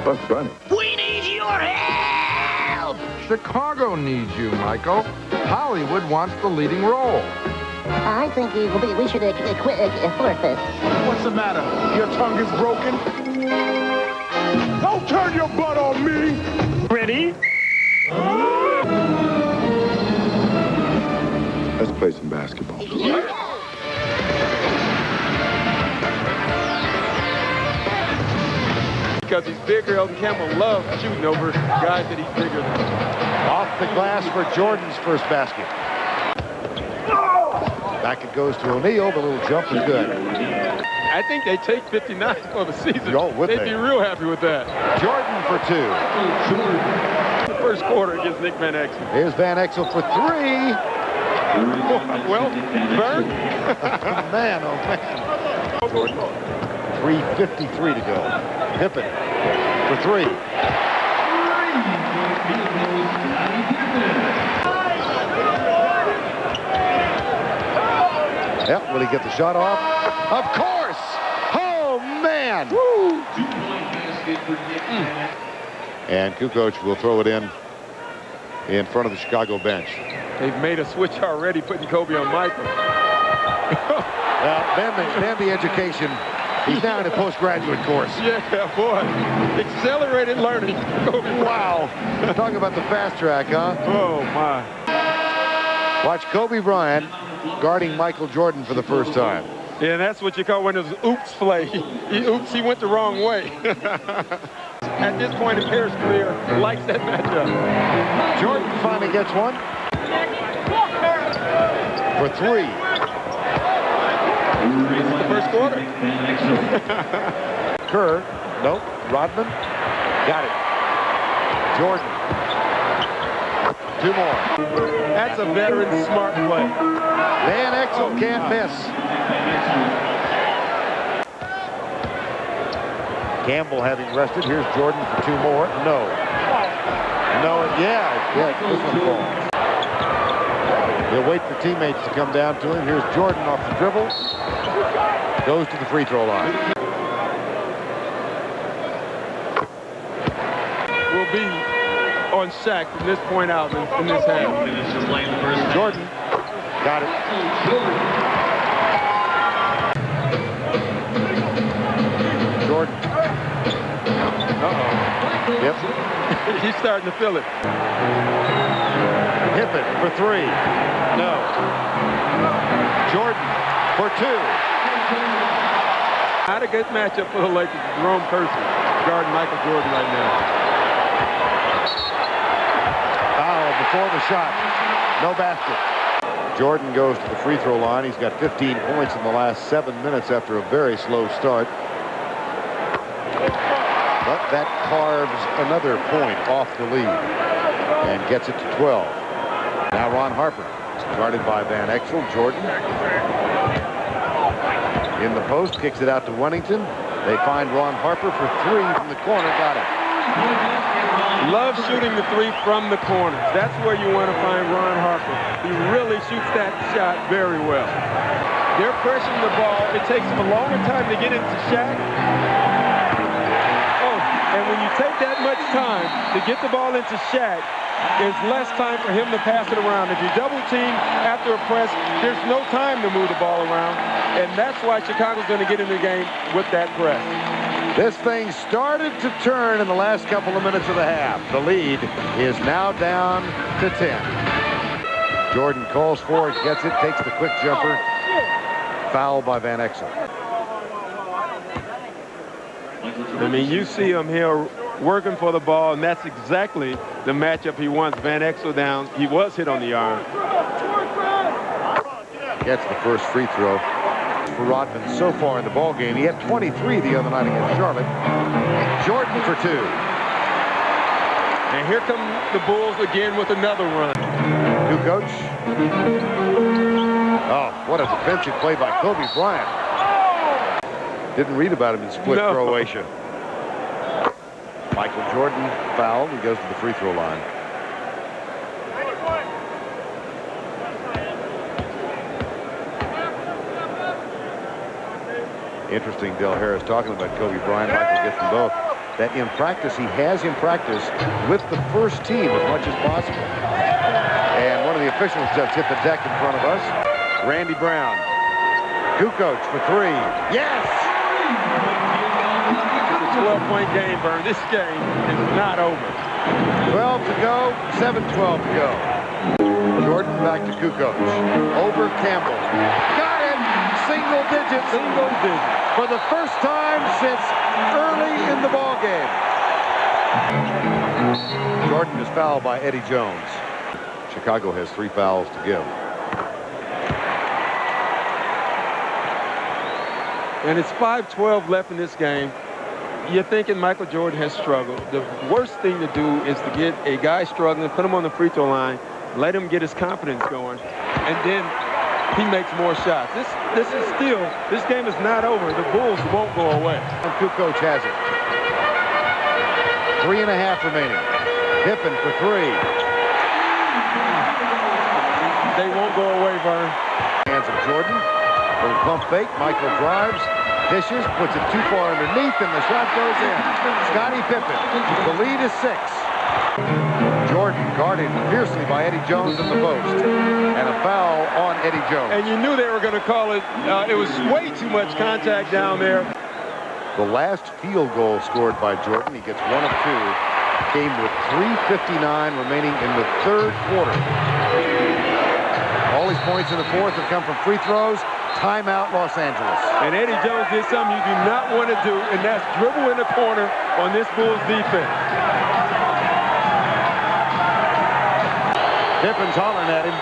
Bugs Bunny. We need your help! Chicago needs you, Michael. Hollywood wants the leading role. I think we should forfeit. What's the matter? Your tongue is broken? Don't turn your butt on me! Ready? Let's play some basketball. Because he's bigger, Elton Campbell loves shooting over guys that he's bigger than. Off the glass for Jordan's first basket. Back it goes to O'Neal. The little jump is good. I think they take 59 for the season. Oh, would They'd they? be real happy with that. Jordan for 2. The first quarter against Nick Van Exel. Here's Van Exel for 3. Well, Burn. Man, oh man. Jordan. 3:53 to go. Pippen for 3. Yep, will he get the shot off? Of course! Oh, man! Woo. And Kukoc will throw it in front of the Chicago bench. They've made a switch already, putting Kobe on Michael. Well, then the education. He's now in a postgraduate course. Yeah, boy. Accelerated learning. Kobe. Wow. Talk about the fast track, huh? Oh, my. Watch Kobe Bryant guarding Michael Jordan for the first time. Yeah, that's what you call one of those oops play. He went the wrong way. At this point in Paris' career, likes that matchup. Jordan finally gets one. For 3. The first quarter. Kerr, nope. Rodman, got it. Jordan. 2 more. That's a veteran smart play. Van Exel can't miss. Campbell having rested. Here's Jordan for 2 more. No. No, yeah, this one falls. He'll wait for teammates to come down to him. Here's Jordan off the dribble. Goes to the free throw line. Will be on Shaq from this point out in this half. Jordan got it. Jordan. Uh-oh. Yep. He's starting to feel it. Pippen for 3. No. Jordan for 2. Not a good matchup for the Lakers. Jerome Kersey guarding Michael Jordan right now. Foul before the shot. No basket. Jordan goes to the free throw line. He's got 15 points in the last 7 minutes after a very slow start. But that carves another point off the lead and gets it to 12. Now Ron Harper, guarded by Van Exel. Jordan in the post, kicks it out to Wennington. They find Ron Harper for 3 from the corner. Got it. Love shooting the 3 from the corners. That's where you want to find Ron Harper. He really shoots that shot very well. They're pressing the ball. It takes them a longer time to get into Shaq. Oh, and when you take that much time to get the ball into Shaq, there's less time for him to pass it around. If you double team after a press, there's no time to move the ball around. And that's why Chicago's going to get in the game with that press. This thing started to turn in the last couple of minutes of the half. The lead is now down to 10. Jordan calls for it, gets it, takes the quick jumper. Foul by Van Exel. I mean, you see him here working for the ball, and that's exactly the matchup he wants. Van Exel down. He was hit on the arm. Gets the first free throw for Rodman so far in the ball game. He had 23 the other night against Charlotte. Jordan for 2. And here come the Bulls again with another run. Kukoc. Oh, what a defensive play by Kobe Bryant. Didn't read about him in split Croatia. Michael Jordan fouled. He goes to the free throw line. Interesting, Del Harris talking about Kobe Bryant. Michael gets them both. that in practice he has him practice with the first team as much as possible. And one of the officials just hit the deck in front of us. Randy Brown. Kukoc for three. Yes! 12-point game, Vern. This game is not over. 12 to go, 7-12 to go. Jordan back to Kukoc. Over Campbell. Got it! Single digits. Single digits. For the first time since early in the ball game. Jordan is fouled by Eddie Jones. Chicago has 3 fouls to give. And it's 5:12 left in this game. You're thinking Michael Jordan has struggled. The worst thing to do is to get a guy struggling, put him on the free throw line, let him get his confidence going, and then he makes more shots. This game is not over. The Bulls won't go away. And Kukoc has it. 3.5 remaining. Pippen for 3. They won't go away, Vern. Hands of Jordan. Little pump fake. Michael drives. Dishes. Puts it too far underneath, and the shot goes in. Scottie Pippen. The lead is 6. Jordan guarded fiercely by Eddie Jones in the post. And a foul on Eddie Jones. And you knew they were going to call it. It was way too much contact down there. The last field goal scored by Jordan, he gets 1 of 2, came with 3:59 remaining in the 3rd quarter. All his points in the 4th have come from free throws. Timeout, Los Angeles. And Eddie Jones did something you do not want to do, and that's dribble in the corner on this Bulls defense. Pippen's hollering at him.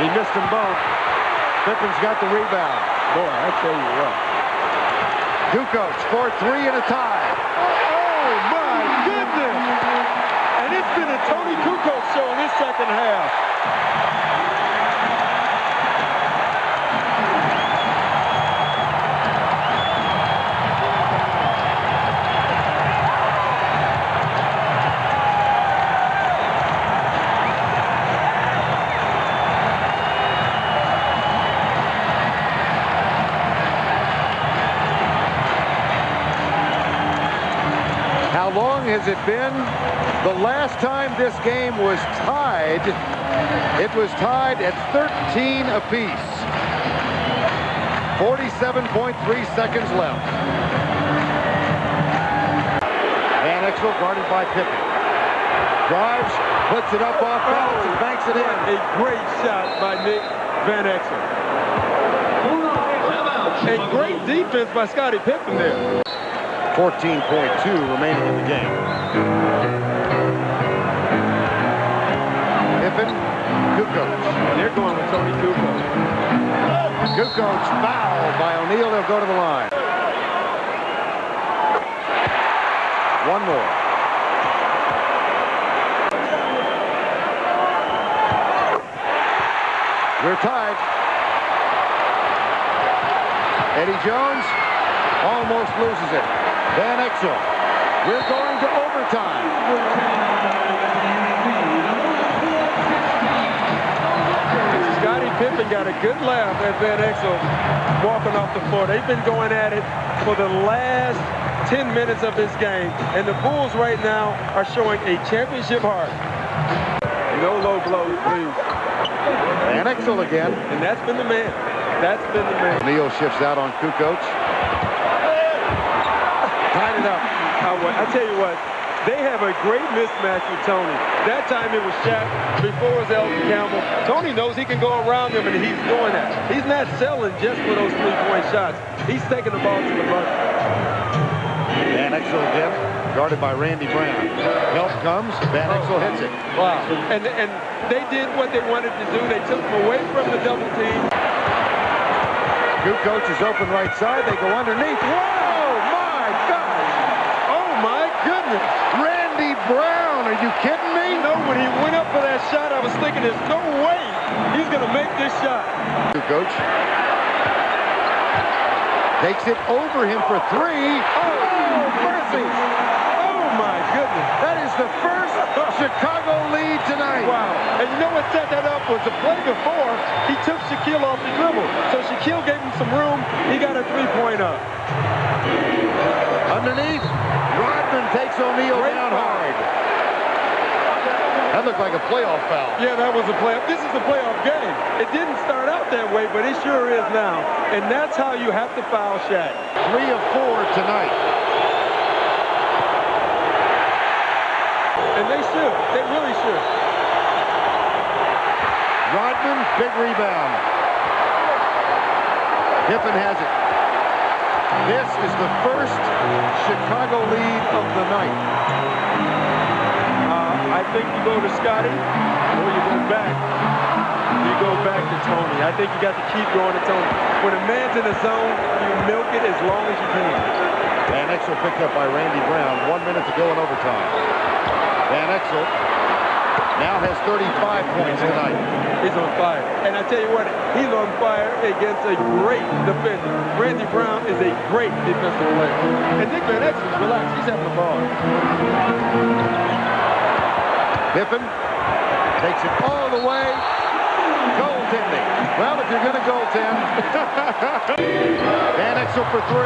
He missed them both. Pippen's got the rebound. Boy, I tell you what. Kukoc for 3 and a tie. Oh, my goodness. And it's been a Tony Kukoc show in this second half. How long has it been? The last time this game was tied, it was tied at 13 apiece. 47.3 seconds left. Van Exel guarded by Pippen. Drives, puts it up off balance and banks it in. A great shot by Nick Van Exel. A great defense by Scottie Pippen there. 14.2 remaining in the game. Pippen, Kukoc. And they're going with Tony Kukoc. Kukoc fouled by O'Neal. They'll go to the line. 1 more. We're tied. Eddie Jones almost loses it. Van Exel. We're going to overtime. Scottie Pippen got a good laugh at Van Exel walking off the floor. They've been going at it for the last 10 minutes of this game. And the Bulls right now are showing a championship heart. No low blows, please. Van Exel again. And that's been the man. That's been the man. O'Neal shifts out on Kukoc. Tied it up. I tell you what, they have a great mismatch with Tony. That time it was Shaq, before it was Elton Campbell. Tony knows he can go around them, and he's doing that. He's not selling just for those 3-point shots. He's taking the ball to the bucket. Van Exel again, guarded by Randy Brown. Help comes, Van Exel hits it. Wow. And they did what they wanted to do. They took him away from the double team. Kukoc is open right side. They go underneath. Whoa, my God. Oh, my goodness. Randy Brown, are you kidding me? No, when he went up for that shot, I was thinking there's no way he's going to make this shot. Kukoc takes it over him for 3. Oh, mercy. Oh, my goodness. That is the first Chicago lead tonight. Wow. And you know what set that up was the play before, he took Shaquille off the dribble. So Shaquille gave him some room. He got a 3-point up. Underneath. Rodman takes O'Neal down hard. That looked like a playoff foul. Yeah, that was a playoff. This is a playoff game. It didn't start out that way, but it sure is now. And that's how you have to foul Shaq. 3 of 4 tonight. And they should. They really should. Rodman, big rebound. Pippen has it. This is the first Chicago lead of the night. I think you go to Scotty, or you go back. You go back to Tony. I think you got to keep going to Tony. When a man's in the zone, you milk it as long as you can. Van Exel picked up by Randy Brown. 1 minute to go in overtime. Van Exel now has 35 points tonight. He's on fire. And I tell you what, he's on fire against a great defender. Randy Brown is a great defensive player. And Nick Van Exel, relax, he's having the ball. Pippen takes it all the way. Goaltending. Well, if you're going to goaltend. Van Exel for 3.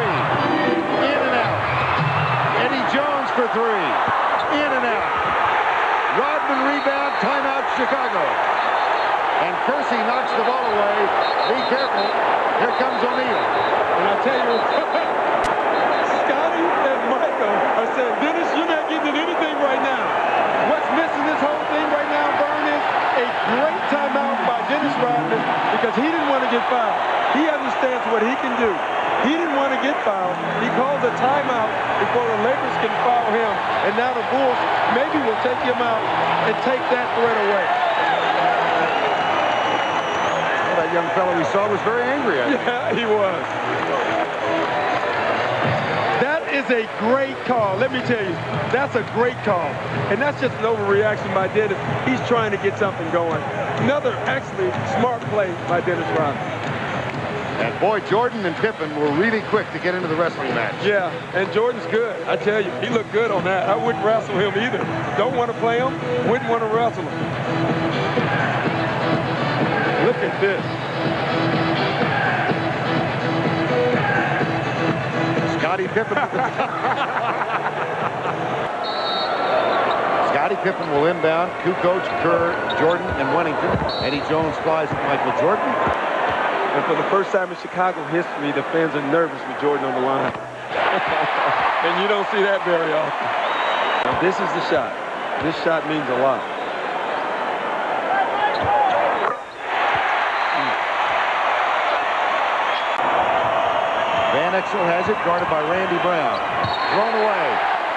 In and out. Eddie Jones for 3. In and out. Rodman rebound. Timeout Chicago. And Kersey knocks the ball away. Be careful. Here comes O'Neal. And I tell you, Scotty and Michael are saying, Dennis, you're not getting anything right now. What's missing this whole thing right now, Vern, is a great timeout by Dennis Rodman because he didn't want to get fouled. He understands what he can do. He didn't want to get fouled. He calls a timeout before the Lakers can foul him. And now the Bulls maybe will take him out and take that threat away. Well, that young fellow we saw was very angry at him. Yeah, he was. That is a great call. Let me tell you, that's a great call. And that's just an overreaction by Dennis. He's trying to get something going. Another actually smart play by Dennis Rodman. And boy, Jordan and Pippen were really quick to get into the wrestling match. Yeah, and Jordan's good. I tell you, he looked good on that. I wouldn't wrestle him either. Don't want to play him, wouldn't want to wrestle him. Look at this. Scottie Pippen. Scottie Pippen will inbound. Kukoc, Kerr, Jordan, and Wennington. Eddie Jones flies at Michael Jordan. And for the first time in Chicago history, the fans are nervous with Jordan on the line. And you don't see that very often. Now, this is the shot. This shot means a lot. Van Exel has it, guarded by Randy Brown. Thrown away.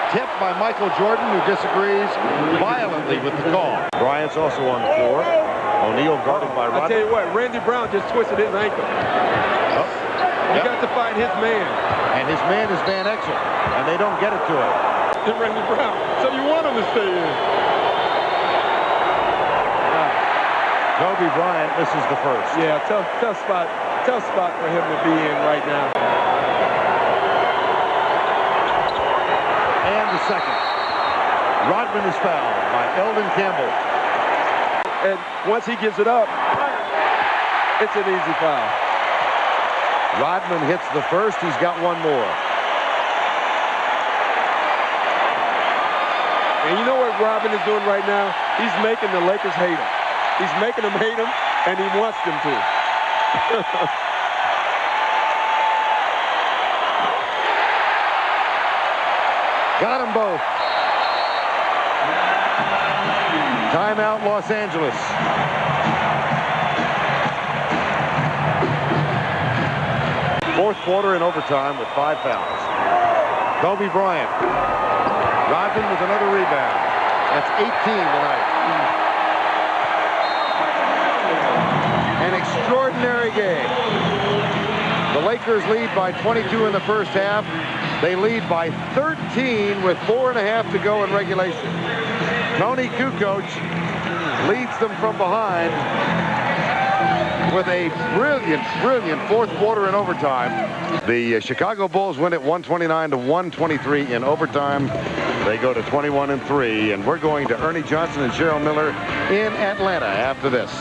Tipped by Michael Jordan, who disagrees violently with the call. Bryant's also on the floor. O'Neal guarded by Rodman. I tell you what, Randy Brown just twisted his ankle. Oh. You got to fight his man. And his man is Van Exel, and they don't get it to him. And Randy Brown. So you want him to stay in. Kobe Bryant misses the first. Yeah, tough spot for him to be in right now. And the second. Rodman is fouled by Eldon Campbell. And once he gives it up, it's an easy foul. Rodman hits the first. He's got one more. And you know what Rodman is doing right now? He's making the Lakers hate him. He's making them hate him, and he wants them to. Got them both. Timeout, Los Angeles. Fourth quarter in overtime with 5 fouls. Kobe Bryant. Rodman with another rebound. That's 18 tonight. An extraordinary game. The Lakers lead by 22 in the first half. They lead by 13 with 4.5 to go in regulation. Tony Kukoc leads them from behind with a brilliant fourth quarter in overtime. The Chicago Bulls win it 129-123 in overtime. They go to 21-3, and we're going to Ernie Johnson and Cheryl Miller in Atlanta after this.